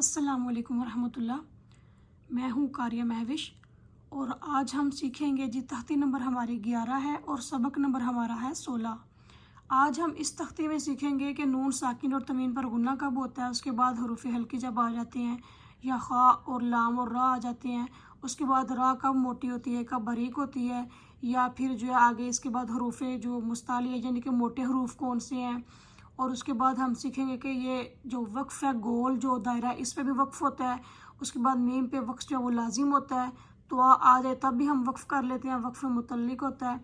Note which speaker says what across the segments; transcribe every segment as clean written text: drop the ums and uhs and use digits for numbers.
Speaker 1: السلام علیکم ورحمۃ اللہ۔ میں ہوں قاریہ مہوش اور آج ہم سیکھیں گے تختی نمبر ہماری 11 ہے اور سبق نمبر ہمارا ہے 16۔ آج ہم اس تختی میں سیکھیں گے کہ نون ساکن اور تنوین پر غنہ کب ہوتا ہے، اس کے بعد حروف ہلکی جب آ جاتے ہیں یا خا اور لام اور را آ جاتے ہیں، اس کے بعد را کب موٹی ہوتی ہے، کب باریک ہوتی ہے، یا پھر جو ہے آگے اس کے بعد حروف جو مستعلی یعنی کہ موٹے حروف کون سے ہیں، اور اس کے بعد ہم سیکھیں گے کہ یہ جو وقف ہے گول جو دائرہ اس پہ بھی وقف ہوتا ہے، اس کے بعد میم پہ وقف جو ہے وہ لازم ہوتا ہے، تو آ جائے تب بھی ہم وقف کر لیتے ہیں، وقف متعلق ہوتا ہے۔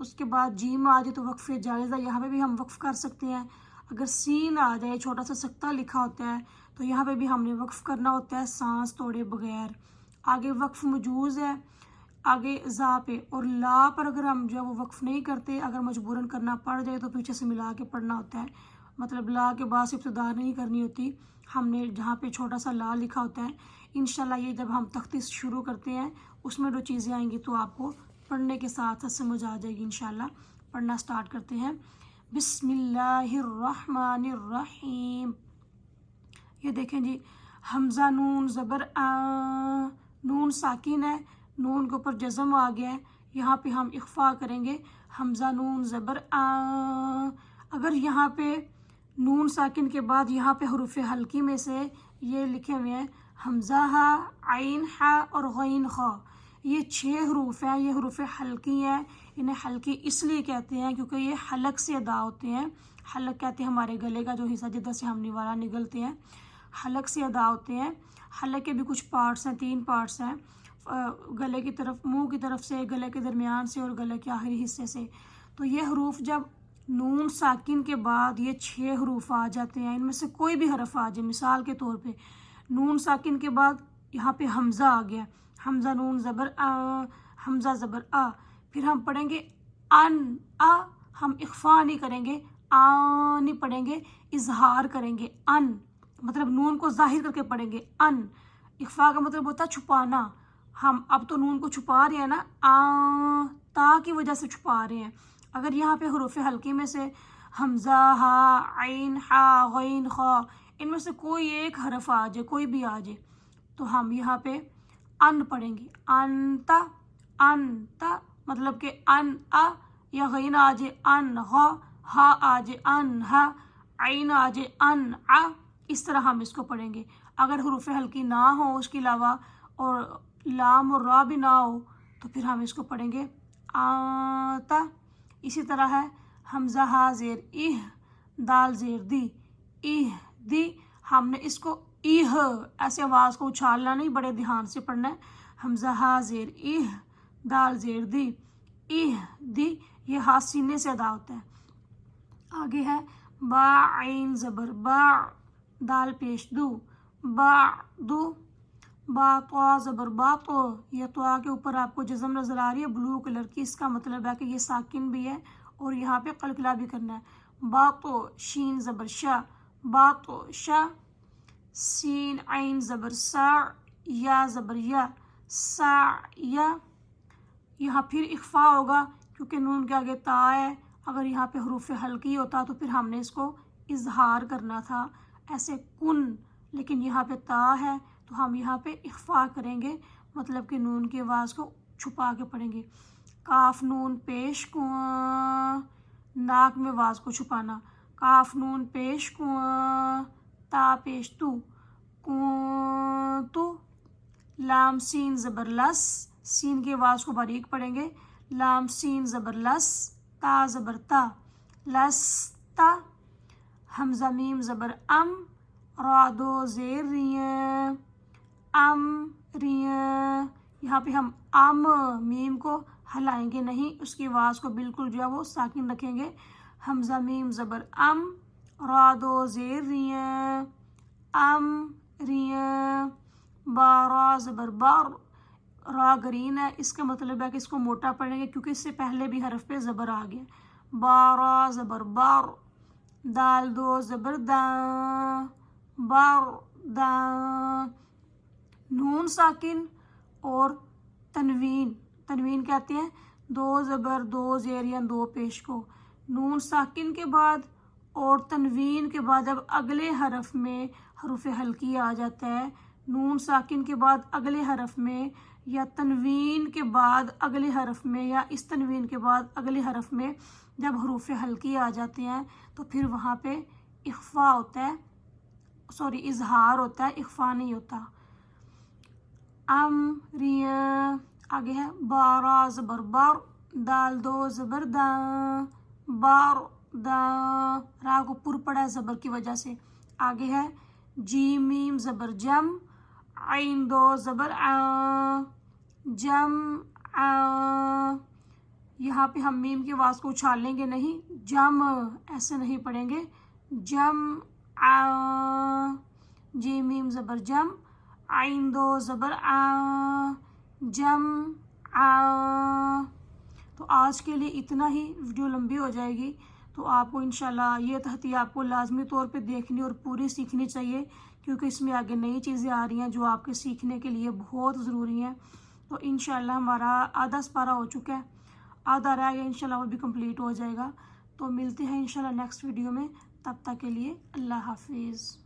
Speaker 1: اس کے بعد جیم آ جائے تو وقف جائزہ، یہاں پہ بھی ہم وقف کر سکتے ہیں۔ اگر سین آ جائے چھوٹا سا سکتہ لکھا ہوتا ہے تو یہاں پہ بھی ہم نے وقف کرنا ہوتا ہے سانس توڑے بغیر۔ آگے وقف مجوز ہے، آگے زا پہ اور لا پر اگر ہم جو ہے وہ وقف نہیں کرتے، اگر مجبوراً کرنا پڑ جائے تو پیچھے سے ملا کے پڑھنا ہوتا ہے، مطلب لا کے بعد سے ابتدا نہیں کرنی ہوتی، ہم نے جہاں پہ چھوٹا سا لا لکھا ہوتا ہے۔ انشاءاللہ یہ جب ہم تختی شروع کرتے ہیں اس میں جو چیزیں آئیں گی تو آپ کو پڑھنے کے ساتھ ساتھ سمجھ آ جائے گی انشاءاللہ۔ پڑھنا سٹارٹ کرتے ہیں۔ بسم اللہ الرحمن الرحیم۔ یہ دیکھیں جی، حمزہ نون زبر آ، نون ساکن ہے، نون کے اوپر جزم آ گیا ہے، یہاں پہ ہم اخفا کریں گے حمزہ نون زبر آ۔ اگر یہاں پہ نون ساکن کے بعد یہاں پہ حروف ہلکی میں سے یہ لکھے ہوئے ہیں حمزہ ہا، عین ہا اور غین خا، یہ 6 حروف ہیں، یہ حروف ہلکی ہیں۔ انہیں ہلکی اس لیے کہتے ہیں کیونکہ یہ حلق سے ادا ہوتے ہیں۔ حلق کہتے ہیں ہمارے گلے کا جو حصہ جدھر سے ہم نوالا نگلتے ہیں، حلق سے ادا ہوتے ہیں۔ حلق کے بھی کچھ پارٹس ہیں، 3 پارٹس ہیں، گلے کی طرف، منہ کی طرف سے، گلے کے درمیان سے اور گلے کے آخری حصے سے۔ تو یہ حروف جب نون ساکن کے بعد یہ 6 حروف آ جاتے ہیں، ان میں سے کوئی بھی حرف آ جائے، مثال کے طور پہ نون ساکن کے بعد یہاں پہ حمزہ آ گیا، حمزہ نون زبر آ، حمزہ زبر آ، پھر ہم پڑھیں گے ان آ، ہم اخفا نہیں کریں گے، آ نہیں پڑھیں گے، اظہار کریں گے ان، مطلب نون کو ظاہر کر کے پڑھیں گے ان۔ اخفا کا مطلب ہوتا ہے چھپانا، ہم اب تو نون کو چھپا رہے ہیں نا، آ تا کی وجہ سے چھپا رہے ہیں۔ اگر یہاں پہ حروف ہلکی میں سے حمزہ ہا، عین ہا، غین خا، ان میں سے کوئی ایک حرف آ جائے، کوئی بھی آ جائے، تو ہم یہاں پہ ان پڑھیں گے، انتا، انتا، مطلب کہ ان آ، یا غین آ جائے ان غا، ہا آ جائے ان ہا، عین آ جائے ان آ، اس طرح ہم اس کو پڑھیں گے۔ اگر حروف ہلکی نہ ہو اس کے علاوہ اور لام اور را بھی نہ ہو تو پھر ہم اس کو پڑھیں گے آتا۔ اسی طرح ہے حمزہ ہا زیر اہ، دال زیر دی، اہ دی، ہم نے اس کو اہ ایسے آواز کو اچھالنا نہیں، بڑے دھیان سے پڑھنا ہے۔ حمزہ ہا زیر اہ، دال زیر دی، اہ دی، یہ ہا سینے سے ادا ہوتا ہے۔ آگے ہے با عین زبر با، دال پیش دو، با دو، با طوا زبر با تو، یہ طوا کے اوپر آپ کو جزم نظر آ رہی ہے بلو کلر کی، اس کا مطلب ہے کہ یہ ساکن بھی ہے اور یہاں پہ قلقلہ بھی کرنا ہے۔ با تو شین زبر شا، با تو شا، سین عین زبر سا، یا زبر یا، سا یا، یہاں پھر اخفا ہوگا کیونکہ نون کے آگے تا ہے، اگر یہاں پہ حروف ہلکی ہوتا تو پھر ہم نے اس کو اظہار کرنا تھا ایسے کن، لیکن یہاں پہ تا ہے تو ہم یہاں پہ اخفا کریں گے، مطلب کہ نون کی آواز کو چھپا کے پڑھیں گے۔ کاف نون پیش کو، ناک میں آواز کو چھپانا، کاف نون پیش کو، تا پیش تو، تو، لام سین زبر لس، سین کی آواز کو باریک پڑھیں گے، لام سین زبر لس، تا زبر تا، لستا، حمزہ میم زبر ام، را دو زیر ریاں، ام ریاں، یہاں پہ ہم ام میم کو ہلائیں گے نہیں، اس کی آواز کو بالکل جو ہے وہ ساکن رکھیں گے۔ حمزہ میم زبر ام، را دو زیر ریاں، ام ریاں، با را زبر بار، را گرین ہے، اس کا مطلب ہے کہ اس کو موٹا پڑھیں گے کیونکہ اس سے پہلے بھی حرف پہ زبر آ گیا، با را زبر بار، دال دو زبر داں، بار داں، نون ساکن اور تنوین، تنوین کہتے ہیں 2 زبر 2 زیر یا 2 پیش کو، نون ساکن کے بعد اور تنوین کے بعد جب اگلے حرف میں حروف حلقی آ جاتا ہے، نون ساکن کے بعد اگلے حرف میں یا تنوین کے بعد اگلے حرف میں یا اس تنوین کے بعد اگلے حرف میں جب حروف حلقی آ جاتے ہیں تو پھر وہاں پہ اخفا ہوتا ہے، اظہار ہوتا ہے، اخفا نہیں ہوتا۔ آگے ہے بارا زبر بار، دال دو زبر دا، بار دا، را کو پر پڑا ہے زبر کی وجہ سے۔ آگے ہے جیم میم زبر جم، عین دو زبر آ، جم آ، یہاں پہ ہم میم کی آواز کو اچھالیں گے نہیں، جم ایسے نہیں پڑھیں گے، جم آ، جیم میم زبر جم، عین دو زبر آ، جم آ۔ تو آج کے لیے اتنا ہی، ویڈیو لمبی ہو جائے گی، تو آپ کو انشاءاللہ یہ تہتی آپ کو لازمی طور پہ دیکھنی اور پوری سیکھنی چاہیے، کیونکہ اس میں آگے نئی چیزیں آ رہی ہیں جو آپ کے سیکھنے کے لیے بہت ضروری ہیں۔ تو انشاءاللہ ہمارا آدھا سپارہ ہو چکا ہے، آدھا رہ گیا، انشاءاللہ وہ بھی کمپلیٹ ہو جائے گا۔ تو ملتے ہیں انشاءاللہ نیکسٹ ویڈیو میں، تب تک کے لیے اللہ حافظ۔